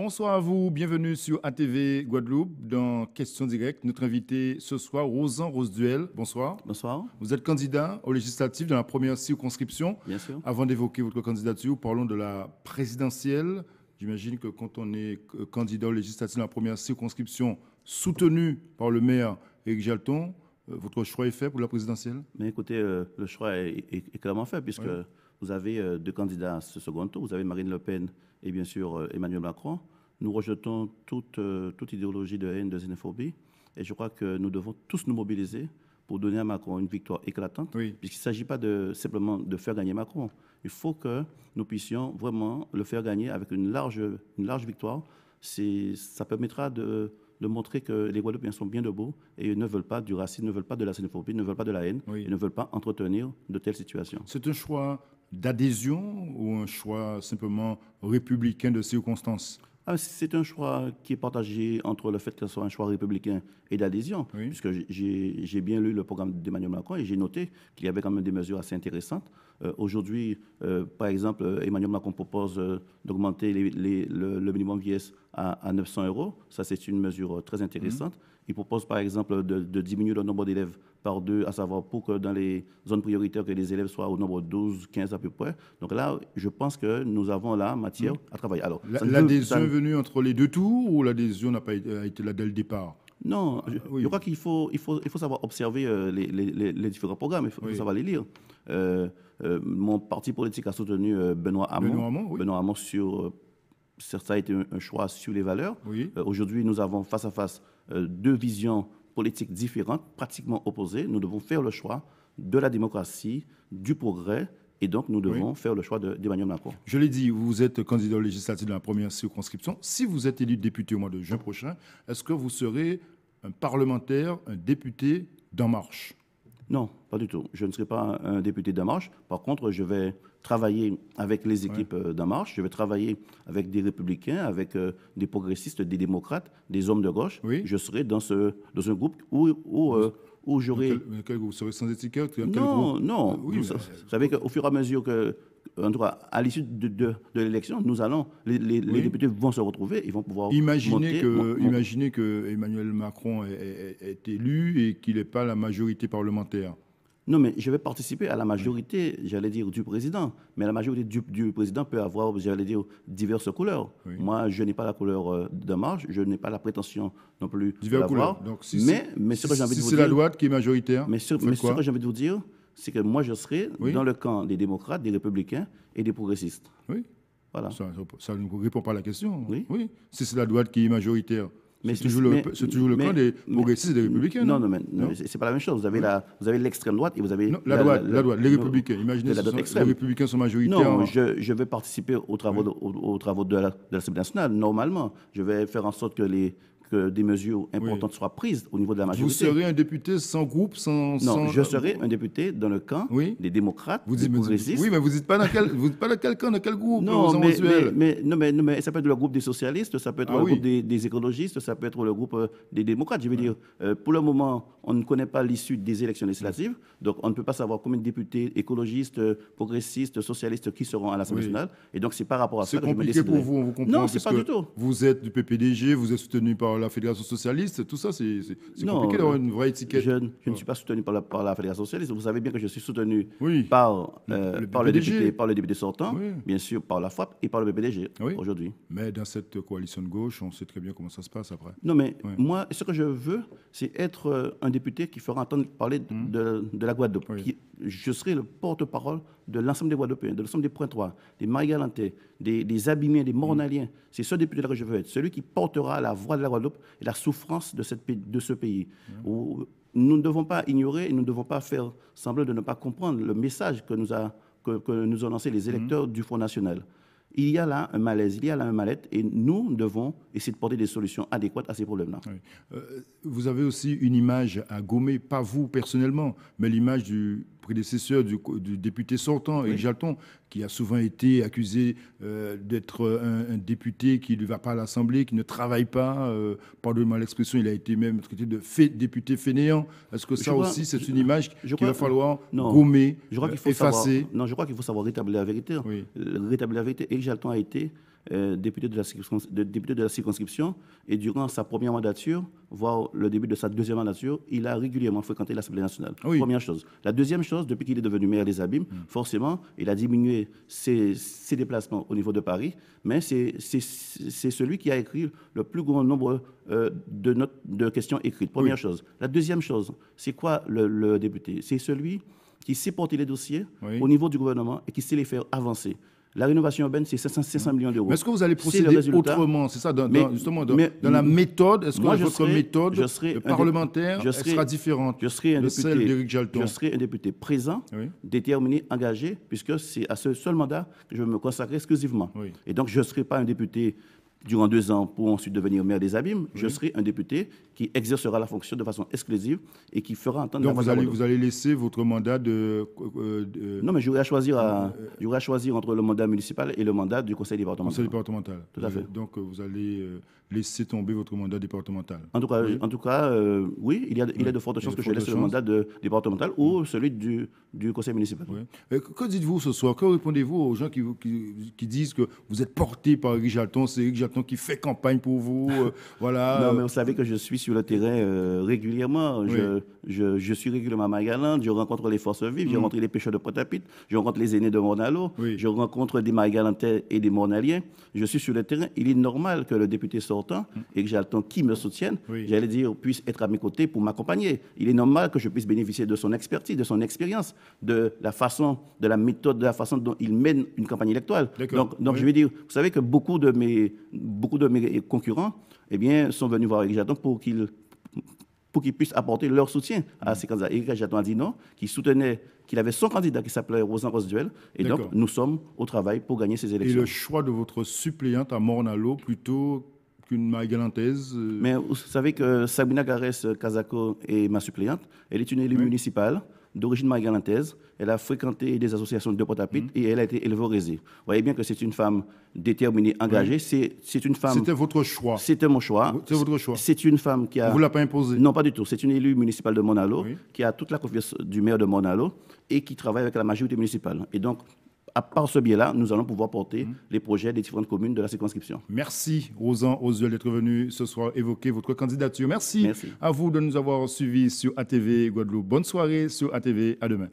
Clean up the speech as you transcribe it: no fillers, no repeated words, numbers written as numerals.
Bonsoir à vous, bienvenue sur ATV Guadeloupe dans Questions directes. Notre invité ce soir, Rosan Rosduel. Bonsoir. Bonsoir. Vous êtes candidat aux législatives dans la première circonscription. Bien sûr. Avant d'évoquer votre candidature, parlons de la présidentielle. J'imagine que quand on est candidat aux législatives dans la première circonscription, soutenu par le maire Éric Jalton, votre choix est fait pour la présidentielle? Mais écoutez, le choix est clairement fait puisque vous avez deux candidats à ce second tour. Vous avez Marine Le Pen et bien sûr Emmanuel Macron. Nous rejetons toute idéologie de haine, de xénophobie. Et je crois que nous devons tous nous mobiliser pour donner à Macron une victoire éclatante. Puisqu'il ne s'agit pas simplement de faire gagner Macron. Il faut que nous puissions vraiment le faire gagner avec une large victoire. Ça permettra de montrer que les Guadeloupéens sont bien debout et ne veulent pas du racisme, ne veulent pas de la xénophobie, ne veulent pas de la haine, et ne veulent pas entretenir de telles situations. C'est un choix d'adhésion ou un choix simplement républicain de circonstances? C'est un choix qui est partagé entre le fait que ce soit un choix républicain et d'adhésion, puisque j'ai bien lu le programme d'Emmanuel Macron et j'ai noté qu'il y avait quand même des mesures assez intéressantes. Aujourd'hui, par exemple, Emmanuel Macron propose d'augmenter le minimum vieillesse à 900 €. Ça, c'est une mesure très intéressante. Il propose, par exemple, de diminuer le nombre d'élèves par 2, à savoir pour que dans les zones prioritaires, que les élèves soient au nombre de 12, 15 à peu près. Donc là, je pense que nous avons là matière à travailler. Alors, l'adhésion est venue entre les deux tours ou l'adhésion n'a pas été là dès le départ? Non, je crois qu'il faut savoir observer les différents programmes, il faut savoir les lire. Mon parti politique a soutenu Benoît Hamon. Benoît Hamon ça a été un choix sur les valeurs. Aujourd'hui, nous avons face à face deux visions politiques différentes, pratiquement opposées. Nous devons faire le choix de la démocratie, du progrès, et donc nous devons faire le choix d'Emmanuel Macron. Je l'ai dit, vous êtes candidat aux législatives dans la première circonscription. Si vous êtes élu député au mois de juin prochain, est-ce que vous serez un parlementaire, un député d'En Marche? Non, pas du tout. Je ne serai pas un député d'En Marche. Par contre, je vais travailler avec les équipes d'En Marche. Je vais travailler avec des républicains, avec des progressistes, des démocrates, des hommes de gauche. Je serai dans un groupe où j'aurai... Quel groupe? Vous serez sans étiquette? Non. Vous savez qu'au fur et à mesure en tout cas, à l'issue de l'élection, les députés vont se retrouver, ils vont pouvoir Imaginez que Emmanuel Macron est élu et qu'il n'ait pas la majorité parlementaire. Non, mais je vais participer à la majorité, j'allais dire, du président. Mais la majorité du président peut avoir, j'allais dire, diverses couleurs. Moi, je n'ai pas la couleur d'En Marche, je n'ai pas la prétention non plus de l'avoir. Mais ce que j'ai envie de vous dire, c'est la droite qui est majoritaire. Mais ce que j'ai envie de vous dire, c'est que moi, je serai dans le camp des démocrates, des républicains et des progressistes. Voilà. Ça ne répond pas à la question. Si c'est la droite qui est majoritaire. C'est toujours le camp des progressistes et des républicains. Non, c'est pas la même chose. Vous avez l'extrême droite et vous avez la droite, les républicains. Imaginez que les républicains sont majoritaires. Non, je vais participer aux travaux de l'Assemblée nationale. Normalement, je vais faire en sorte que des mesures importantes soient prises au niveau de la majorité. Vous serez un député sans groupe, Non, je serai un député dans le camp des démocrates, des progressistes. Oui, mais vous n'êtes pas dans quel camp, dans quel groupe? Non, mais ça peut être le groupe des socialistes, ça peut être le groupe des écologistes, ça peut être le groupe des démocrates. Je veux dire, pour le moment, on ne connaît pas l'issue des élections législatives, donc on ne peut pas savoir combien de députés écologistes, progressistes, socialistes qui seront à l'Assemblée nationale. Et donc, c'est par rapport à ça que je me déciderai. C'est compliqué pour vous, on vous comprend. Non, c'est pas du tout. Vous êtes du PPDG, vous êtes soutenu par la Fédération socialiste, tout ça, c'est compliqué d'avoir une vraie étiquette. Je ne suis pas soutenu par la Fédération socialiste. Vous savez bien que je suis soutenu par le député sortant, bien sûr par la FAP et par le PPDG aujourd'hui. Mais dans cette coalition de gauche, on sait très bien comment ça se passe après. Non, mais moi, ce que je veux, c'est être un député qui fera entendre parler de la Guadeloupe. Je serai le porte-parole de l'ensemble des Guadeloupéens, de l'ensemble des Pointois, des Marie-Galantais, des Abimiens, des Mornaliens. C'est ce député-là que je veux être, celui qui portera la voix de la Guadeloupe et la souffrance de ce pays. Où nous ne devons pas ignorer et nous ne devons pas faire semblant de ne pas comprendre le message que nous ont lancé les électeurs du Front National. Il y a là un malaise, il y a là un mal-être, et nous devons essayer de porter des solutions adéquates à ces problèmes-là. Vous avez aussi une image à gommer, pas vous personnellement, mais l'image du prédécesseur du député sortant, Éric Jalton, qui a souvent été accusé d'être un député qui ne va pas à l'Assemblée, qui ne travaille pas. Pardonnez-moi l'expression, il a été même traité de député fainéant. Est-ce que ça aussi, c'est une image qu'il va falloir gommer, effacer? Je crois qu'il faut savoir rétablir la vérité. Rétablir la vérité. Éric Jalton a été député de la circonscription. Et durant sa première mandature, voire le début de sa deuxième mandature, il a régulièrement fréquenté l'Assemblée nationale. Oui. Première chose. La deuxième chose, depuis qu'il est devenu maire des Abîmes, forcément, il a diminué ses déplacements au niveau de Paris, mais c'est celui qui a écrit le plus grand nombre de questions écrites. Première chose. La deuxième chose, c'est quoi le député? C'est celui qui sait porter les dossiers au niveau du gouvernement et qui sait les faire avancer. La rénovation urbaine, c'est 500 millions d'euros. Mais est-ce que vous allez procéder autrement? C'est ça, justement, dans la méthode, est-ce que votre méthode parlementaire sera différente de celle d'Éric Jalton? Je serai un député présent, déterminé, engagé, puisque c'est à ce seul mandat que je vais me consacrer exclusivement. Et donc, je ne serai pas un député durant 2 ans pour ensuite devenir maire des Abîmes. Je serai un député qui exercera la fonction de façon exclusive et qui fera entendre la voix. Donc vous allez laisser votre mandat Non, mais j'aurai à choisir entre le mandat municipal et le mandat du conseil départemental. Conseil départemental. Tout à fait. Donc vous allez laisser tomber votre mandat départemental. En tout cas, oui, il y a de fortes chances que je laisse le mandat départemental ou celui du conseil municipal. Que dites-vous ce soir? Que répondez-vous aux gens qui disent que vous êtes porté par Éric Jalton? C'est Éric Jalton qui fait campagne pour vous, voilà. Non, mais vous savez que je suis sur le terrain régulièrement. Je suis régulièrement à Marie-Galante, je rencontre les forces vives, je rencontre les pêcheurs de Pointe-à-Pitre, je rencontre les aînés de Mornalo, je rencontre des Marie-Galantais et des Mornaliens. Je suis sur le terrain. Il est normal que le député sortant, Éric Jalton, qui me soutienne, j'allais dire, puisse être à mes côtés pour m'accompagner. Il est normal que je puisse bénéficier de son expertise, de son expérience, de la façon, de la méthode, de la façon dont il mène une campagne électorale. Donc je vais dire, vous savez que beaucoup de mes concurrents sont venus voir Éric Jalton pour qu'ils puissent apporter leur soutien à ces candidats. Éric Jalton a dit non, qu'il avait son candidat qui s'appelait Rosan Rosduel. Et donc, nous sommes au travail pour gagner ces élections. Et le choix de votre suppléante à Mornalo plutôt qu'une Marie-Galantaise Mais vous savez que Sabrina Garès-Kazako est ma suppléante. Elle est une élue municipale d'origine marie-galantaise. Elle a fréquenté des associations de Pointe-à-Pitre et elle a été élevée au Résil. Vous voyez bien que c'est une femme déterminée, engagée. C'est une femme... C'était votre choix. C'était mon choix. C'est votre choix. C'est une femme qui a... Vous ne l'avez pas imposé? Non, pas du tout. C'est une élue municipale de Mornalo qui a toute la confiance du maire de Mornalo et qui travaille avec la majorité municipale. Et donc, à part ce biais-là, nous allons pouvoir porter les projets des différentes communes de la circonscription. Merci, Rosan Rosduel, d'être venu ce soir évoquer votre candidature. Merci à vous de nous avoir suivis sur ATV Guadeloupe. Bonne soirée sur ATV. À demain.